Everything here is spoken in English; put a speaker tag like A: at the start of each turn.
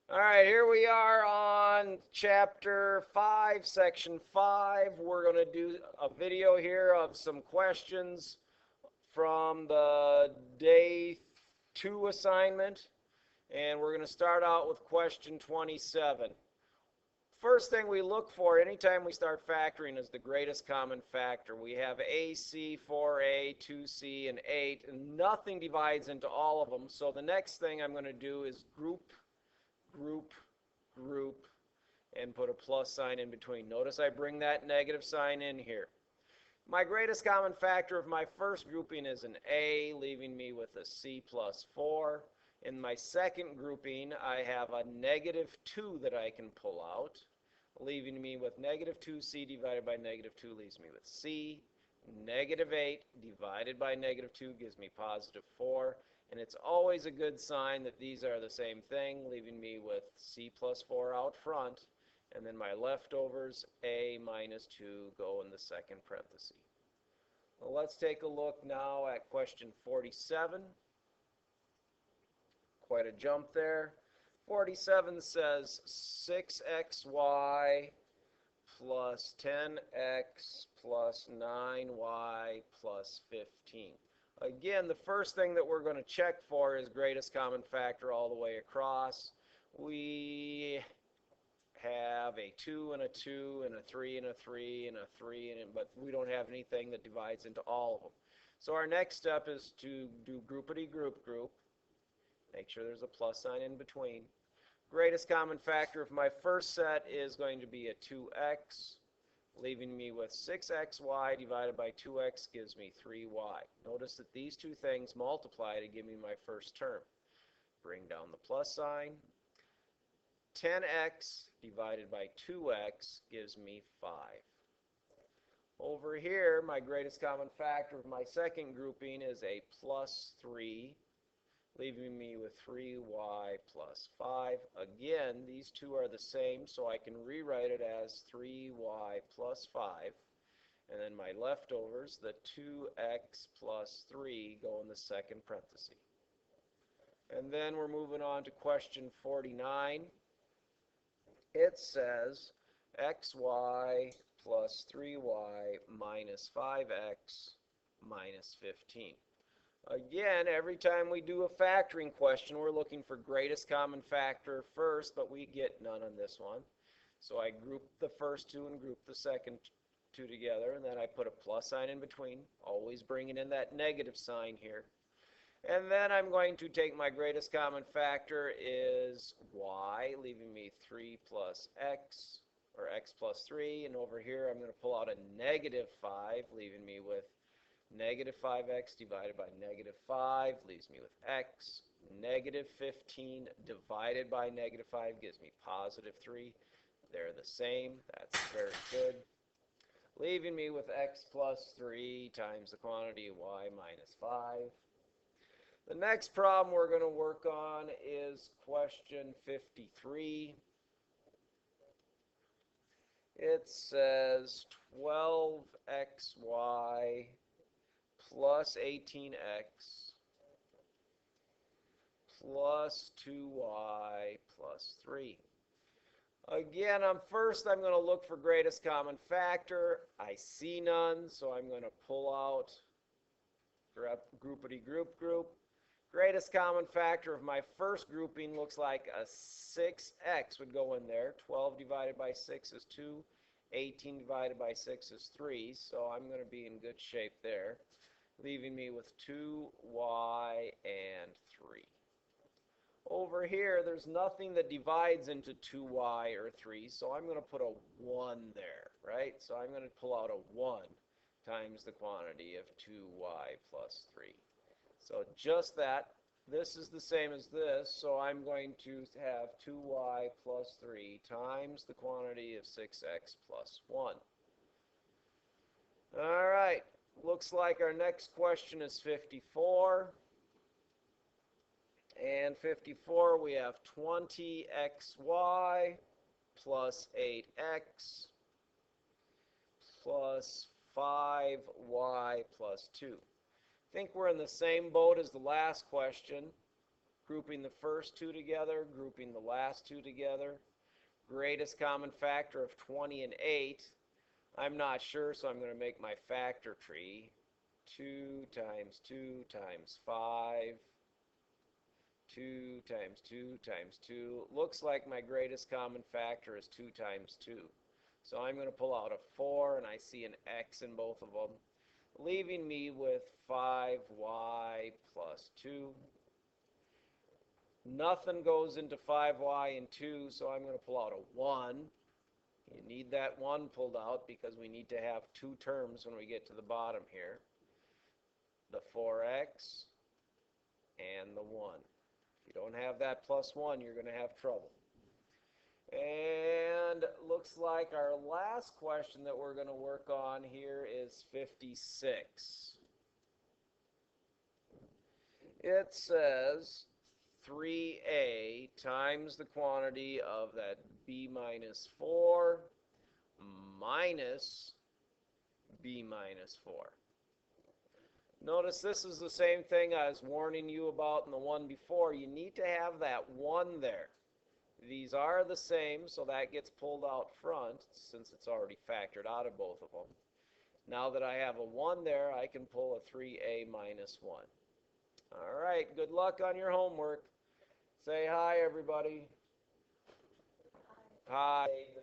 A: All right, here we are on chapter 5, section 5. We're going to do a video here of some questions from the day 2 assignment. And we're going to start out with question 27. First thing we look for anytime we start factoring is the greatest common factor. We have AC, 4A, 2C, and 8, and nothing divides into all of them. So the next thing I'm going to do is group, group, and put a plus sign in between. Notice I bring that negative sign in here. My greatest common factor of my first grouping is an A, leaving me with a C plus 4. In my second grouping, I have a negative 2 that I can pull out, leaving me with negative 2C divided by negative 2 leaves me with C. Negative 8 divided by negative 2 gives me positive 4. And it's always a good sign that these are the same thing, leaving me with C plus 4 out front. And then my leftovers, A minus 2, go in the second parenthesis. Well, let's take a look now at question 47. Quite a jump there. 47 says 6xy plus 10x plus 9y plus 15. Again, the first thing that we're going to check for is greatest common factor all the way across. We have a 2 and a 2 and a 3 and a 3 and a 3, but we don't have anything that divides into all of them. So our next step is to do groupity group. Make sure there's a plus sign in between. Greatest common factor of my first set is going to be a 2x, leaving me with 6xy divided by 2x gives me 3y. Notice that these two things multiply to give me my first term. Bring down the plus sign. 10x divided by 2x gives me 5. Over here, my greatest common factor of my second grouping is a plus 3, leaving me with 3y plus 5. Again, these two are the same, so I can rewrite it as 3y plus 5. And then my leftovers, the 2x plus 3, go in the second parenthesis. And then we're moving on to question 49. It says xy plus 3y minus 5x minus 15. Again, every time we do a factoring question, we're looking for greatest common factor first, but we get none on this one. So I group the first two and group the second two together, and then I put a plus sign in between, always bringing in that negative sign here. And then I'm going to take my greatest common factor is y, leaving me 3 plus x, or x plus 3. And over here, I'm going to pull out a negative 5, leaving me with negative 5x divided by negative 5 leaves me with x. Negative 15 divided by negative 5 gives me positive 3. They're the same. That's very good. Leaving me with x plus 3 times the quantity of y minus 5. The next problem we're going to work on is question 53. It says 12xy plus 18x plus 2y plus 3. Again, I'm going to look for greatest common factor. I see none, so I'm going to pull out groupity group. Greatest common factor of my first grouping looks like a 6x would go in there. 12 divided by 6 is 2. 18 divided by 6 is 3, so I'm going to be in good shape there, leaving me with 2y and 3. Over here, there's nothing that divides into 2y or 3, so I'm going to put a 1 there, right? So I'm going to pull out a 1 times the quantity of 2y plus 3. So just that. This is the same as this, so I'm going to have 2y plus 3 times the quantity of 6x plus 1. All right, looks like our next question is 54. And 54, we have 20xy plus 8x plus 5y plus 2. I think we're in the same boat as the last question. grouping the first two together, grouping the last two together. Greatest common factor of 20 and 8. I'm not sure, so I'm going to make my factor tree. 2 times 2 times 5. 2 times 2 times 2. Looks like my greatest common factor is 2 times 2. So I'm going to pull out a 4, and I see an x in both of them, leaving me with 5y plus 2. Nothing goes into 5y and 2, so I'm going to pull out a 1. You need that 1 pulled out because we need to have two terms when we get to the bottom here. The 4x and the 1. If you don't have that plus 1, you're going to have trouble. And looks like our last question that we're going to work on here is 56. It says 3a times the quantity of that b minus 4 minus b minus 4. Notice this is the same thing I was warning you about in the one before. You need to have that 1 there. These are the same, so that gets pulled out front since it's already factored out of both of them. Now that I have a 1 there, I can pull a 3a minus 1. All right, good luck on your homework. Say hi, everybody. Hi. Hi.